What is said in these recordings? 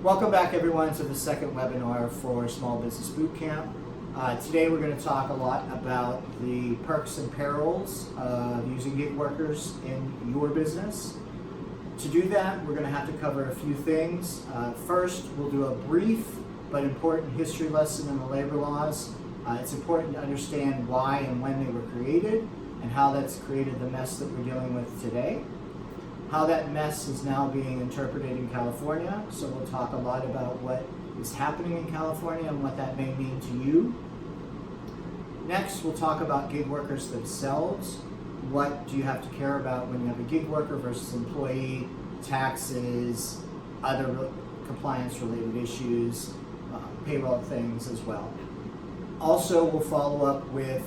Welcome back everyone to the second webinar for Small Business Bootcamp. Today we're going to talk a lot about the perks and perils of using gig workers in your business. To do that, we're going to have to cover a few things. First, we'll do a brief but important history lesson in the labor laws. It's important to understand why and when they were created and how that's created the mess that we're dealing with today. How that mess is now being interpreted in California. So we'll talk a lot about what is happening in California and what that may mean to you. Next, we'll talk about gig workers themselves. What do you have to care about when you have a gig worker versus employee, taxes, other compliance-related issues, payroll things as well. Also, we'll follow up with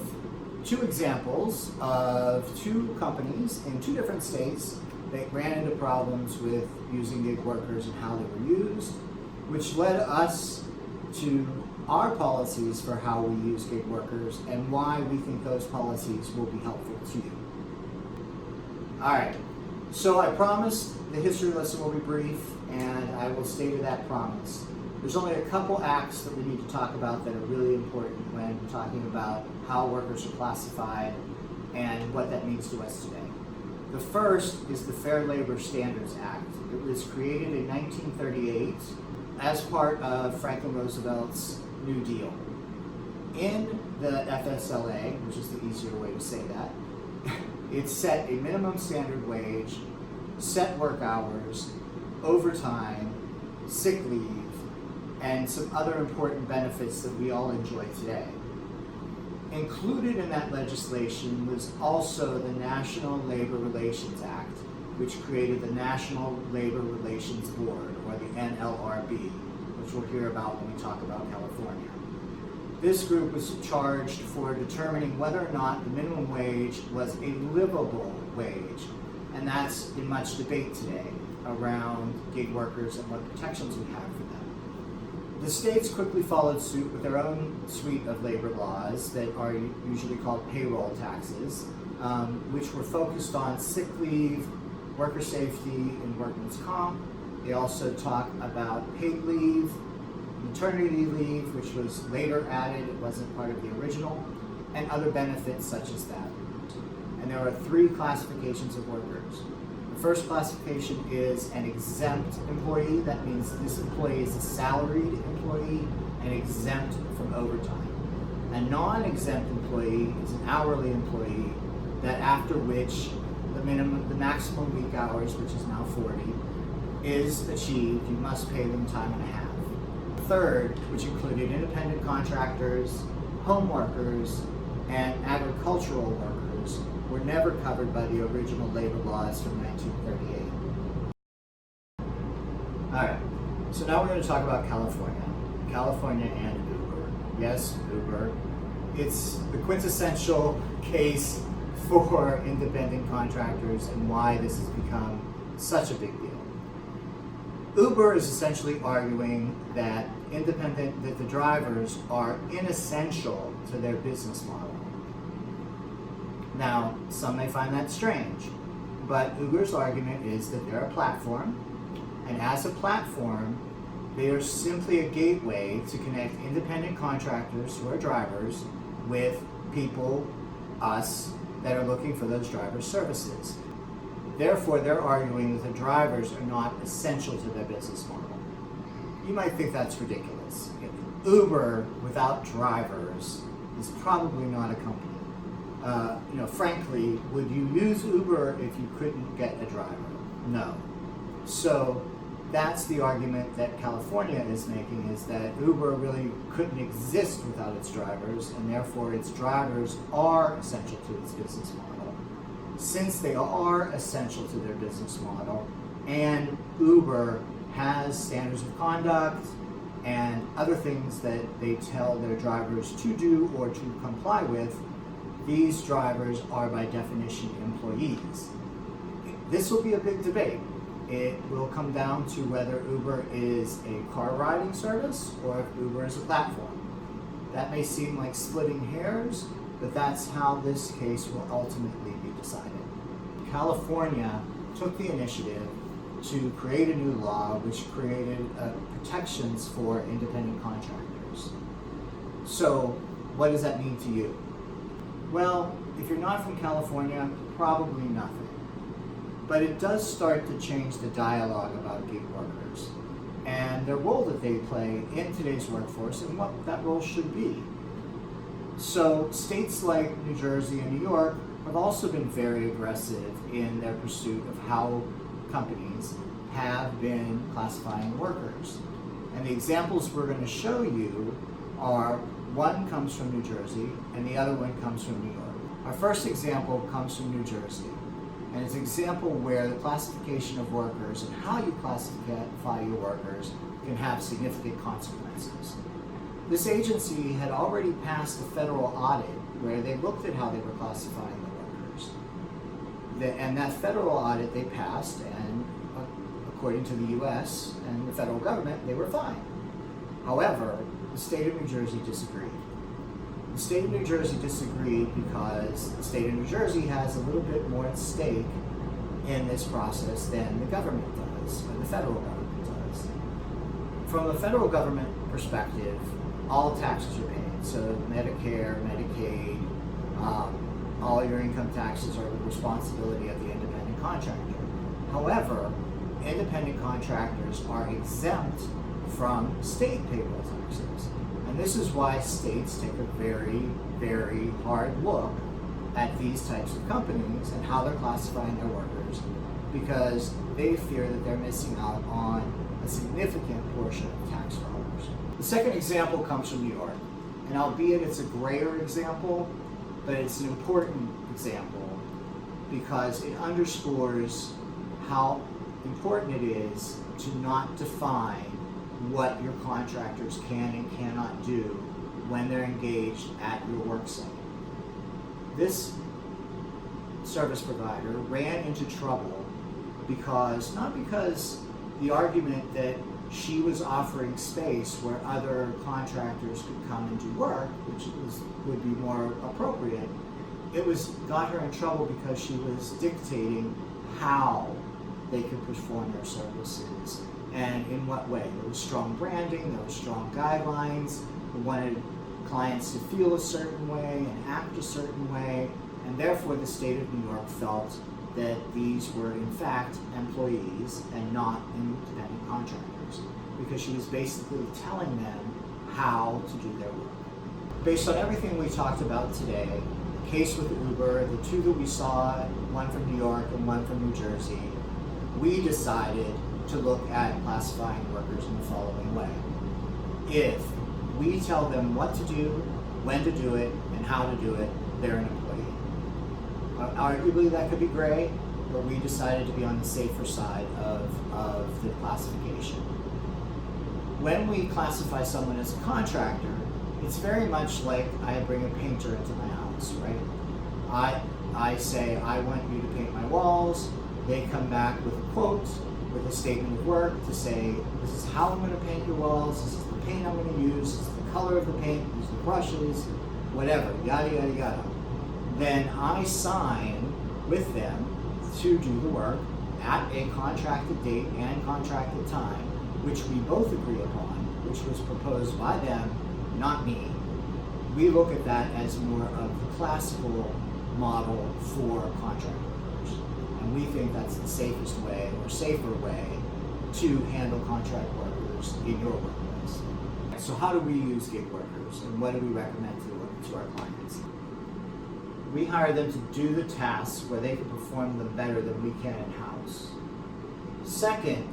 two examples of two companies in two different states that ran into problems with using gig workers and how they were used, which led us to our policies for how we use gig workers and why we think those policies will be helpful to you. All right, so I promised the history lesson will be brief, and I will stay to that promise. There's only a couple acts that we need to talk about that are really important when talking about how workers are classified and what that means to us today. The first is the Fair Labor Standards Act. It was created in 1938 as part of Franklin Roosevelt's New Deal. In the FSLA, which is the easier way to say that, it set a minimum standard wage, set work hours, overtime, sick leave, and some other important benefits that we all enjoy today. Included in that legislation was also the National Labor Relations Act, which created the National Labor Relations Board, or the NLRB, which we'll hear about when we talk about California. This group was charged for determining whether or not the minimum wage was a livable wage, and that's in much debate today around gig workers and what protections we have for them. The states quickly followed suit with their own suite of labor laws that are usually called payroll taxes, which were focused on sick leave, worker safety, and workman's comp. They also talk about paid leave, maternity leave, which was later added, it wasn't part of the original, and other benefits such as that. And there are three classifications of workers. The first classification is an exempt employee. That means this employee is a salaried employee and exempt from overtime. A non-exempt employee is an hourly employee that after which the maximum week hours, which is now 40, is achieved. You must pay them time and a half. Third, which included independent contractors, home workers, and agricultural workers, were never covered by the original labor laws from 1938. All right, so now we're going to talk about California. California and Uber. Yes, Uber. It's the quintessential case for independent contractors and why this has become such a big deal. Uber is essentially arguing that the drivers are inessential to their business model. Now, some may find that strange, but Uber's argument is that they're a platform, and as a platform, they are simply a gateway to connect independent contractors who are drivers with people, us, that are looking for those drivers' services. Therefore, they're arguing that the drivers are not essential to their business model. You might think that's ridiculous. Uber without drivers is probably not a company. Frankly, would you use Uber if you couldn't get a driver? No. So that's the argument that California is making, is that Uber really couldn't exist without its drivers, and therefore its drivers are essential to its business model. Since they are essential to their business model, and Uber has standards of conduct and other things that they tell their drivers to do or to comply with, these drivers are by definition employees. This will be a big debate. It will come down to whether Uber is a car riding service or if Uber is a platform. That may seem like splitting hairs, but that's how this case will ultimately be decided. California took the initiative to create a new law which created protections for independent contractors. So what does that mean to you? Well, if you're not from California, probably nothing. But it does start to change the dialogue about gig workers and the role that they play in today's workforce and what that role should be. So states like New Jersey and New York have also been very aggressive in their pursuit of how companies have been classifying workers. And the examples we're going to show you are, one comes from New Jersey and the other one comes from New York. Our first example comes from New Jersey, and it's an example where the classification of workers and how you classify your workers can have significant consequences. This agency had already passed a federal audit where they looked at how they were classifying the workers. And that federal audit they passed, and according to the US and the federal government, they were fine. However, the state of New Jersey disagreed. The state of New Jersey disagreed because the state of New Jersey has a little bit more at stake in this process than the government does, or the federal government does. From a federal government perspective, all taxes are paid. So Medicare, Medicaid, all your income taxes are the responsibility of the independent contractor. However, independent contractors are exempt from state payroll taxes. And this is why states take a very, very hard look at these types of companies and how they're classifying their workers, because they fear that they're missing out on a significant portion of tax dollars. The second example comes from New York, and albeit it's a grayer example, but it's an important example because it underscores how important it is to not define what your contractors can and cannot do when they're engaged at your work site. This service provider ran into trouble because, not because the argument that she was offering space where other contractors could come and do work, which would be more appropriate, got her in trouble because she was dictating how they could perform their services and in what way. There was strong branding, there was strong guidelines. We wanted clients to feel a certain way and act a certain way, and therefore the state of New York felt that these were in fact employees and not independent contractors, because she was basically telling them how to do their work. Based on everything we talked about today, the case with Uber, the two that we saw, one from New York and one from New Jersey, we decided to look at classifying workers in the following way. If we tell them what to do, when to do it, and how to do it, they're an employee. Arguably that could be gray, but we decided to be on the safer side of the classification. When we classify someone as a contractor, it's very much like I bring a painter into my house, right? I say, I want you to paint my walls. They come back with a quote, with a statement of work to say, this is how I'm going to paint your walls, this is the paint I'm going to use, this is the color of the paint, these are the brushes, whatever, yada, yada, yada. Then I sign with them to do the work at a contracted date and contracted time, which we both agree upon, which was proposed by them, not me. We look at that as more of the classical model for contract workers. And we think that's the safest way or safer way to handle contract workers in your workplace. So how do we use gig workers and what do we recommend to our clients? We hire them to do the tasks where they can perform them better than we can in-house. Second,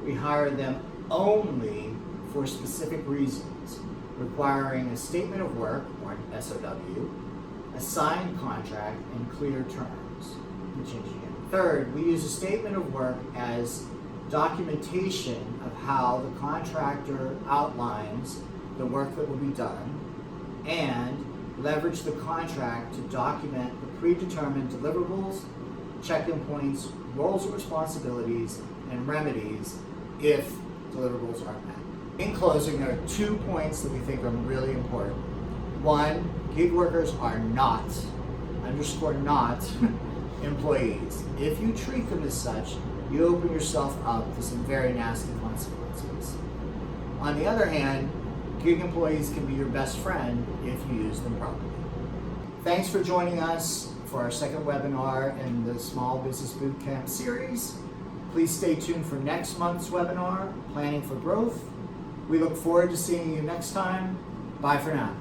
we hire them only for specific reasons, requiring a statement of work, or an SOW, a signed contract, and clear terms. Third, we use a statement of work as documentation of how the contractor outlines the work that will be done, and leverage the contract to document the predetermined deliverables, check-in points, roles and responsibilities, and remedies if deliverables aren't met. In closing, there are 2 points that we think are really important. One, gig workers are not, underscore not, employees. If you treat them as such, you open yourself up to some very nasty consequences. On the other hand, gig employees can be your best friend if you use them properly. Thanks for joining us for our second webinar in the Small Business Bootcamp series. Please stay tuned for next month's webinar, Planning for Growth. We look forward to seeing you next time. Bye for now.